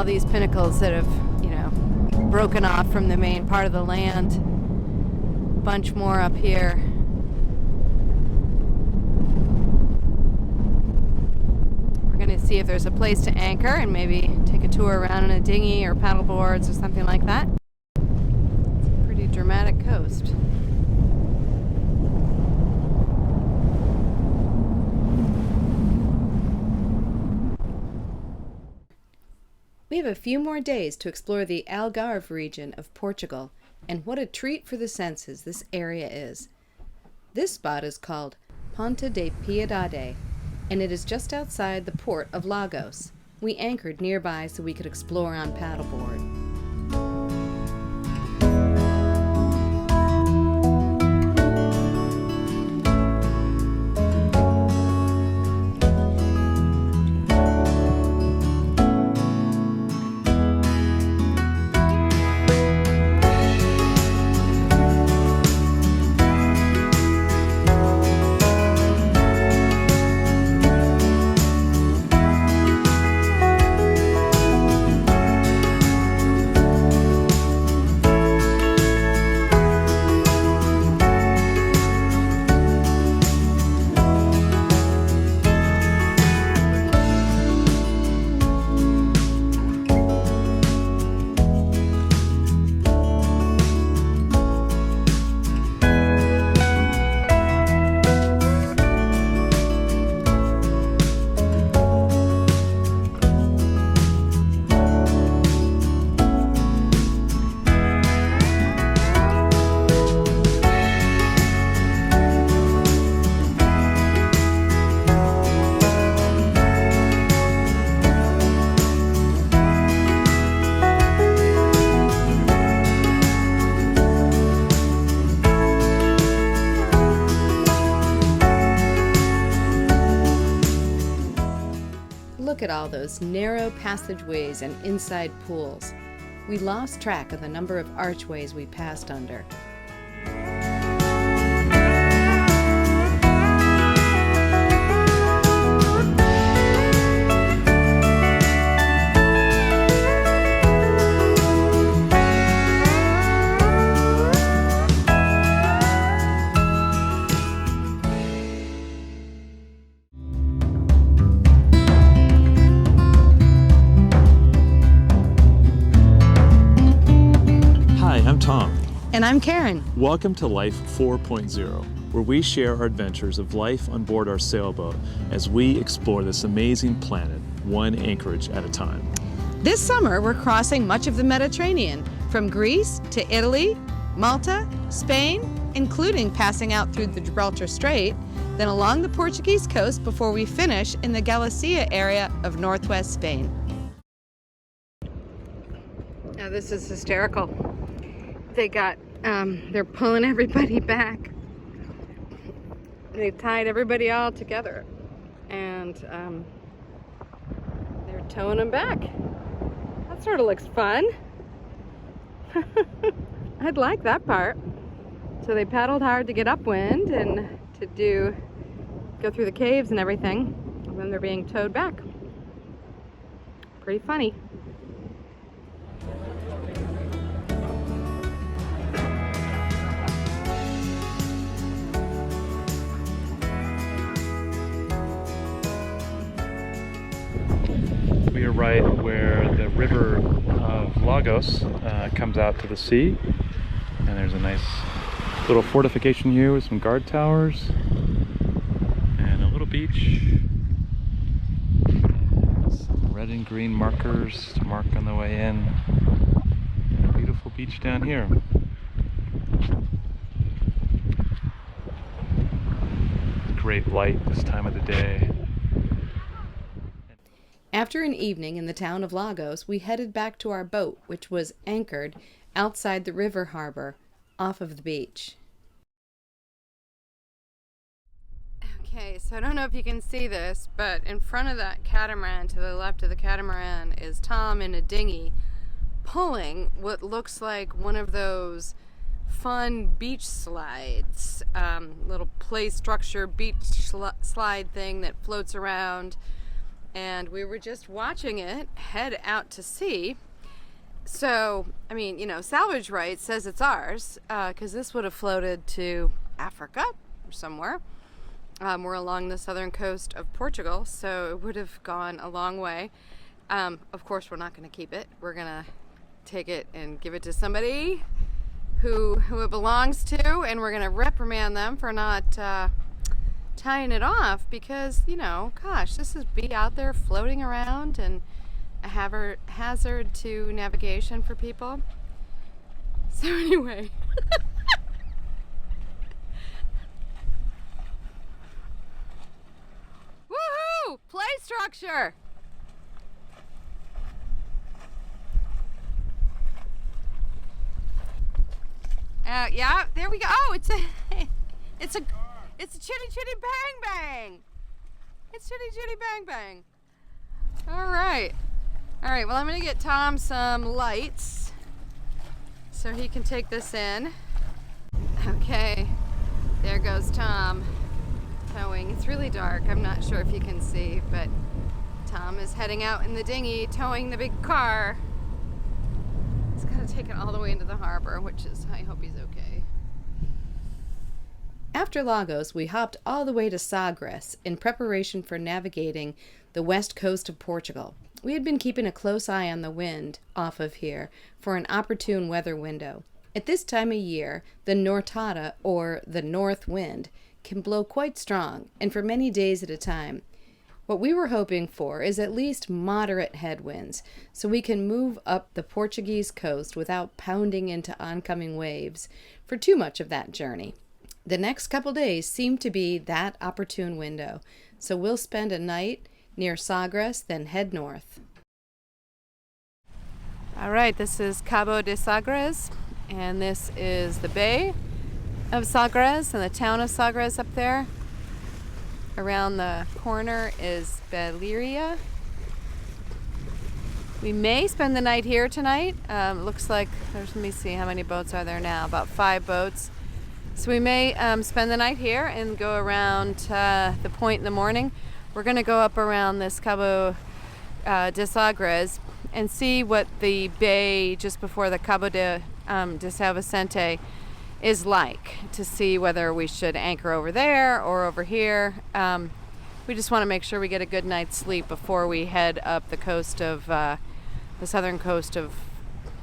all these pinnacles that have, broken off from the main part of the land. Bunch more up here. We're going to see if there's a place to anchor and maybe take a tour around in a dinghy or paddle boards or something like that. It's a pretty dramatic coast. We have a few more days to explore the Algarve region of Portugal, and what a treat for the senses this area is. This spot is called Ponta de Piedade, and it is just outside the port of Lagos. We anchored nearby so we could explore on paddleboard. Look at all those narrow passageways and inside pools. We lost track of the number of archways we passed under. And I'm Karen. Welcome to Life 4.0, where we share our adventures of life on board our sailboat as we explore this amazing planet, one anchorage at a time. This summer, we're crossing much of the Mediterranean, from Greece to Italy, Malta, Spain, including passing out through the Gibraltar Strait, then along the Portuguese coast before we finish in the Galicia area of northwest Spain. Now this is hysterical. They got, they're pulling everybody back. They tied everybody all together and they're towing them back. That sort of looks fun. I'd like that part. So they paddled hard to get upwind and to go through the caves and everything, and then they're being towed back. Pretty funny. We are right where the river of Lagos comes out to the sea, and there's a nice little fortification here with some guard towers and a little beach. Some red and green markers to mark on the way in, and a beautiful beach down here. Great light this time of the day. After an evening in the town of Lagos, we headed back to our boat, which was anchored outside the river harbor, off of the beach. Okay, so I don't know if you can see this, but in front of that catamaran, to the left of the catamaran, is Tom in a dinghy pulling what looks like one of those fun beach slides, little play structure beach slide thing that floats around. and we were just watching it head out to sea. So, I mean, you know, salvage rights says it's ours, because this would have floated to Africa or somewhere. We're along the southern coast of Portugal, so it would have gone a long way. Of course, we're not going to keep it. We're going to take it and give it to somebody who it belongs to, and we're going to reprimand them for not tying it off, because, you know, gosh, this is be out there floating around and a hazard to navigation for people. So anyway, woohoo! Play structure. Yeah, there we go. Oh, it's a chitty chitty bang bang. It's chitty chitty bang bang. All right. Well, I'm gonna get Tom some lights so he can take this in. Okay, there goes Tom towing. It's really dark. I'm not sure if you can see, but Tom is heading out in the dinghy, towing the big car. He's got to take it all the way into the harbor, which is, I hope he's okay. After Lagos, we hopped all the way to Sagres in preparation for navigating the west coast of Portugal. We had been keeping a close eye on the wind off of here for an opportune weather window. At this time of year, the nortada, or the north wind, can blow quite strong, and for many days at a time. What we were hoping for is at least moderate headwinds, so we can move up the Portuguese coast without pounding into oncoming waves for too much of that journey. The next couple days seem to be that opportune window, so we'll spend a night near Sagres, then head north. All right, this is Cabo de Sagres, and this is the bay of Sagres and the town of Sagres up there. Around the corner is Belleria. We may spend the night here tonight. Looks like let me see how many boats are there now. About 5 boats. So we may spend the night here and go around the point in the morning. We're going to go up around this Cabo de Sagres and see what the bay just before the Cabo de Sao Vicente is like, to see whether we should anchor over there or over here. We just want to make sure we get a good night's sleep before we head up the coast of the southern coast of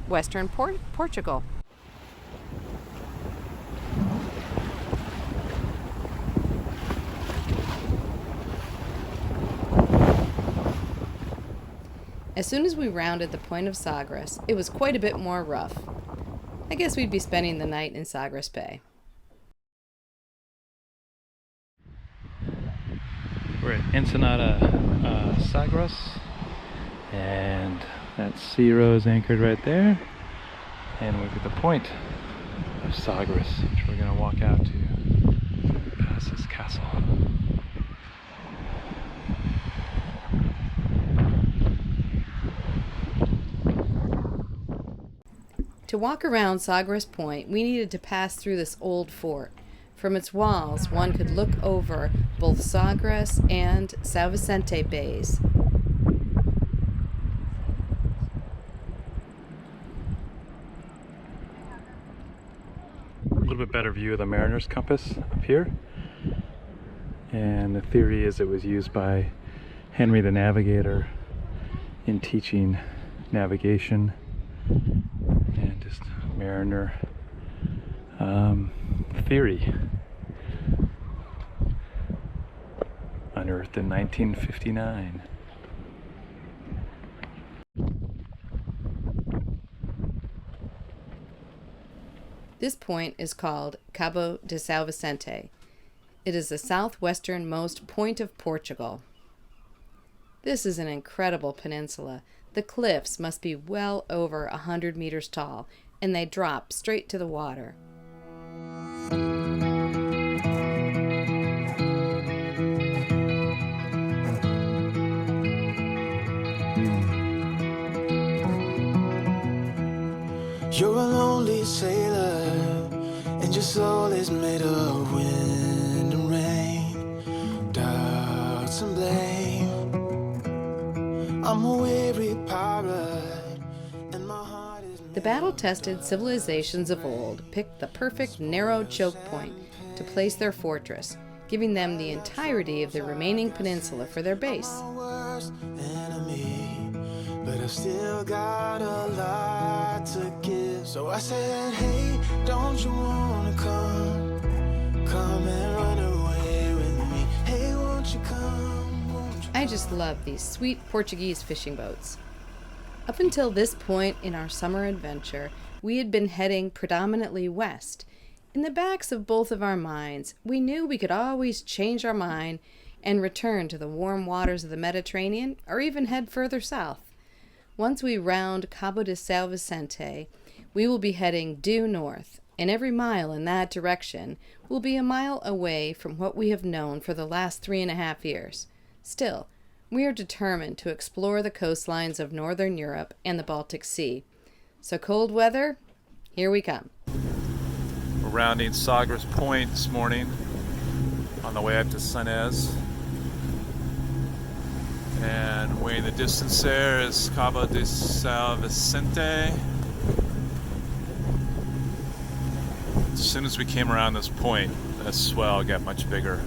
western Portugal. As soon as we rounded the point of Sagres, it was quite a bit more rough. I guess we'd be spending the night in Sagres Bay. We're at Ensenada, Sagres, and that sea rose anchored right there. And we're at the point of Sagres, which we're going to walk out to past this castle. To walk around Sagres Point, we needed to pass through this old fort. From its walls, one could look over both Sagres and Sao Vicente bays. A little bit better view of the mariner's compass up here. And the theory is it was used by Henry the Navigator in teaching navigation and just mariner theory. Unearthed in 1959. This point is called Cabo de Sao Vicente. It is the southwesternmost point of Portugal. This is an incredible peninsula. The cliffs must be well over 100 meters tall, and they drop straight to the water. You're a lonely sailor, and your soul is made of wind and rain, doubts and blame. I'm a weary pirate, and my heart is The battle-tested civilizations of old picked the perfect narrow choke point to place their fortress, giving them the entirety of the remaining peninsula for their base. my worst enemy, but I've still got a lot to give. So I said, hey, don't you wanna come and run away with me? Hey, won't you come, won't you? I just love these sweet Portuguese fishing boats. Up until this point in our summer adventure, we had been heading predominantly west. In the backs of both of our minds, we knew we could always change our mind and return to the warm waters of the Mediterranean or even head further south. Once we round Cabo de Sao Vicente, we will be heading due north, and every mile in that direction will be a mile away from what we have known for the last 3.5 years. Still, we are determined to explore the coastlines of Northern Europe and the Baltic Sea. So cold weather, here we come. We're rounding Sagres Point this morning on the way up to Sanez. And weighing the distance there is Cabo de Sao Vicente. As soon as we came around this point, the swell got much bigger.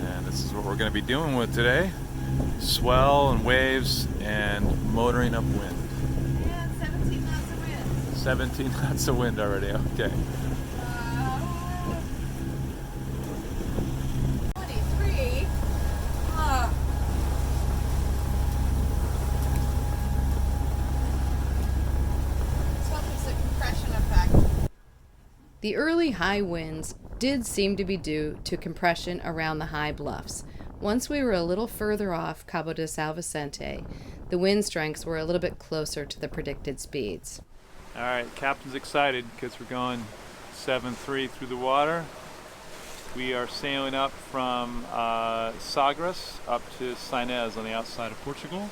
And this is what we're going to be doing with today. Swell and waves and motoring up wind. Yeah, 17 knots of wind. 17 knots of wind already, okay. 23. The early high winds did seem to be due to compression around the high bluffs. Once we were a little further off Cabo de Sao Vicente, the wind strengths were a little bit closer to the predicted speeds. All right, Captain's excited because we're going 7-3 through the water. We are sailing up from Sagres up to Sanez on the outside of Portugal.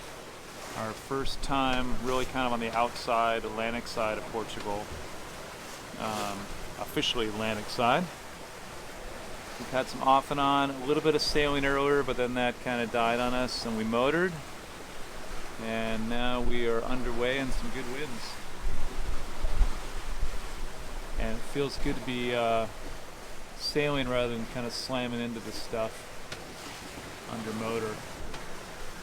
Our first time really kind of on the outside Atlantic side of Portugal. Officially Atlantic side. We've had some off and on, a little bit of sailing earlier, but then that kind of died on us and we motored. And now we are underway in some good winds. And it feels good to be sailing rather than kind of slamming into the stuff under motor.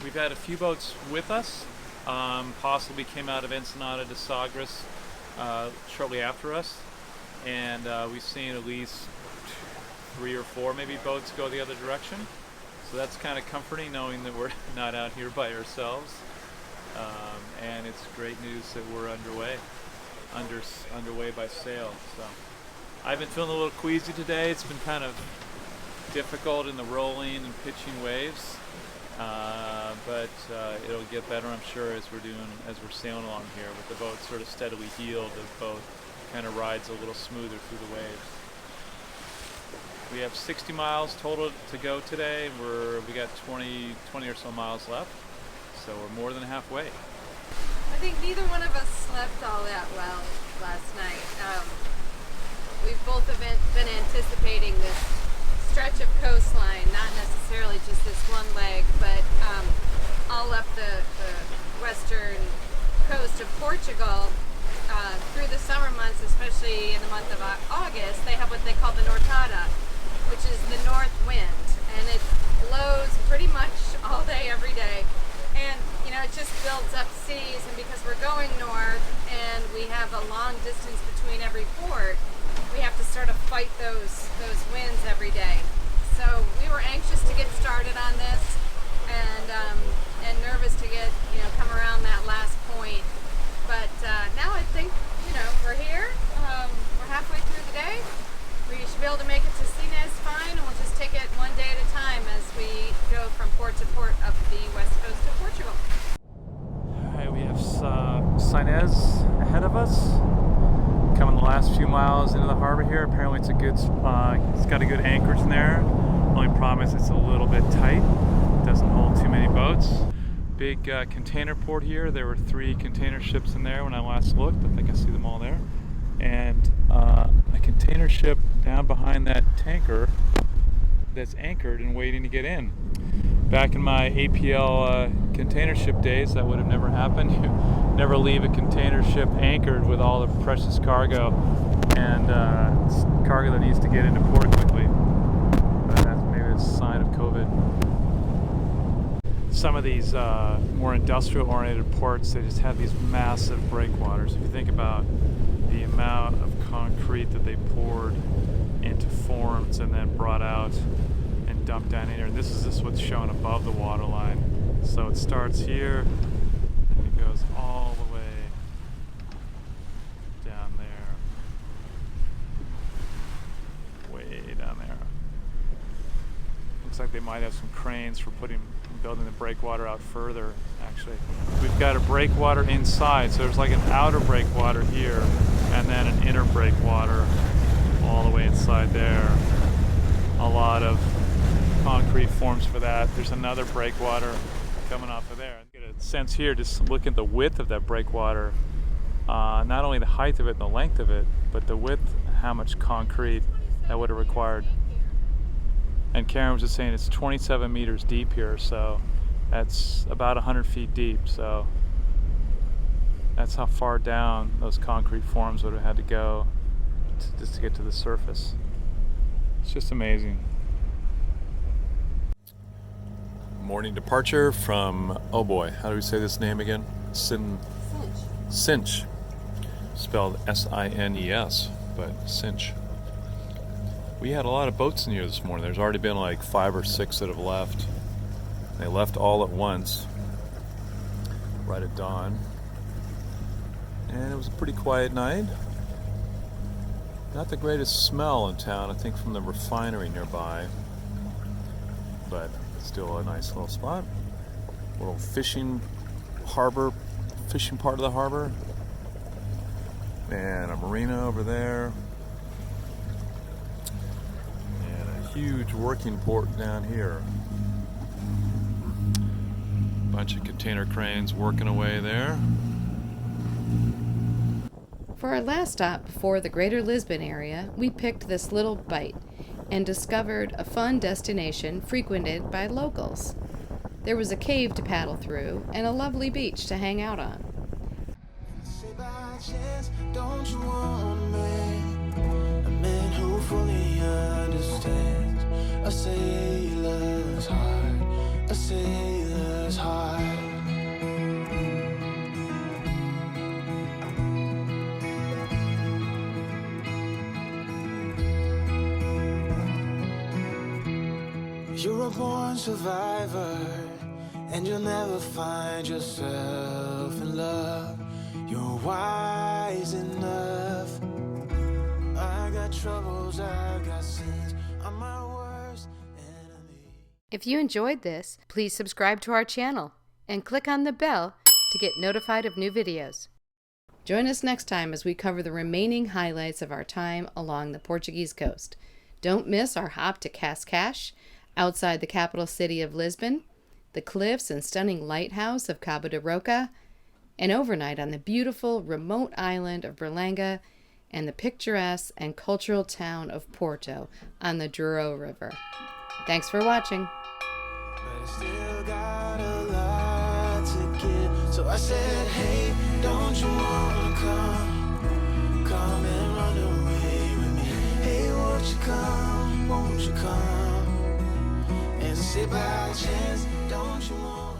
We've had a few boats with us, possibly came out of Ensenada to Sagres shortly after us. And we've seen at least 3 or 4 maybe boats go the other direction. So that's kind of comforting knowing that we're not out here by ourselves. And it's great news that we're underway by sail. So I've been feeling a little queasy today. It's been kind of difficult in the rolling and pitching waves. But it'll get better, I'm sure, as we're sailing along here. With the boat sort of steadily heeled, the boat kind of rides a little smoother through the waves. We have 60 miles total to go today. We got 20 or so miles left, so we're more than halfway. I think neither one of us slept all that well last night. We've both been anticipating this stretch of coastline, not necessarily just this one leg, but all up the western coast of Portugal. Through the summer months, especially in the month of August, they have what they call the nortada, which is the north wind, and it blows pretty much all day, every day. And it just builds up seas, and because we're going north and we have a long distance between every port, we have to sort of fight those winds every day. So we were anxious to get started on this, and nervous to get come around that last point. But now I think we're here. We're halfway through the day. We should be able to make it to Sanez fine, and we'll just take it one day at a time as we go from port to port up the west coast of Portugal. All right, we have Sanez ahead of us. Coming the last few miles into the harbor here. Apparently it's a good it's got a good anchorage in there. Only problem is it's a little bit tight. It doesn't hold too many boats. Big container port here. There were 3 container ships in there when I last looked. I think I see them all there. And a container ship down behind that tanker that's anchored and waiting to get in. Back in my APL container ship days, that would have never happened. You never leave a container ship anchored with all the precious cargo and cargo that needs to get into port quickly. That's maybe a sign of COVID. Some of these more industrial-oriented ports, they just have these massive breakwaters. If you think about the amount of concrete that they poured into forms and then brought out and dumped down in here. And this is what's shown above the water line. So it starts here and it goes all the way down there. Way down there. Looks like they might have some cranes for building the breakwater out further, actually. We've got a breakwater inside, so there's like an outer breakwater here and then an inner breakwater all the way inside there. A lot of concrete forms for that. There's another breakwater coming off of there. Get a sense here, just look at the width of that breakwater. Not only the height of it and the length of it, but the width, how much concrete that would have required. And Karen was just saying it's 27 meters deep here, so that's about 100 feet deep. So that's how far down those concrete forms would have had to go just to get to the surface. It's just amazing. Morning departure from, oh boy, how do we say this name again? Cinch. Spelled S-I-N-E-S, but Cinch. We had a lot of boats in here this morning. There's already been like 5 or 6 that have left. They left all at once, right at dawn. And it was a pretty quiet night. Not the greatest smell in town, I think, from the refinery nearby. But still a nice little spot. Little fishing harbor, fishing part of the harbor. And a marina over there. Huge working port down here. Bunch of container cranes working away there. For our last stop before the greater Lisbon area, we picked this little bite and discovered a fun destination frequented by locals. There was a cave to paddle through and a lovely beach to hang out on. Say by chance, don't you want a man who fully understands a sailor's heart, a sailor's heart. You're a born survivor, and you'll never find yourself in love. You're wise enough. I got troubles, I got sins. I'm my worst enemy. If you enjoyed this, please subscribe to our channel and click on the bell to get notified of new videos. Join us next time as we cover the remaining highlights of our time along the Portuguese coast. Don't miss our hop to Cascais, outside the capital city of Lisbon, the cliffs and stunning lighthouse of Cabo de Roca, an overnight on the beautiful remote island of Berlanga, and the picturesque and cultural town of Porto on the Douro River. Thanks for watching. But I still got a lot to give. So I said, hey, don't you wanna come and run away with me? Hey, won't you come and say by chance, don't you want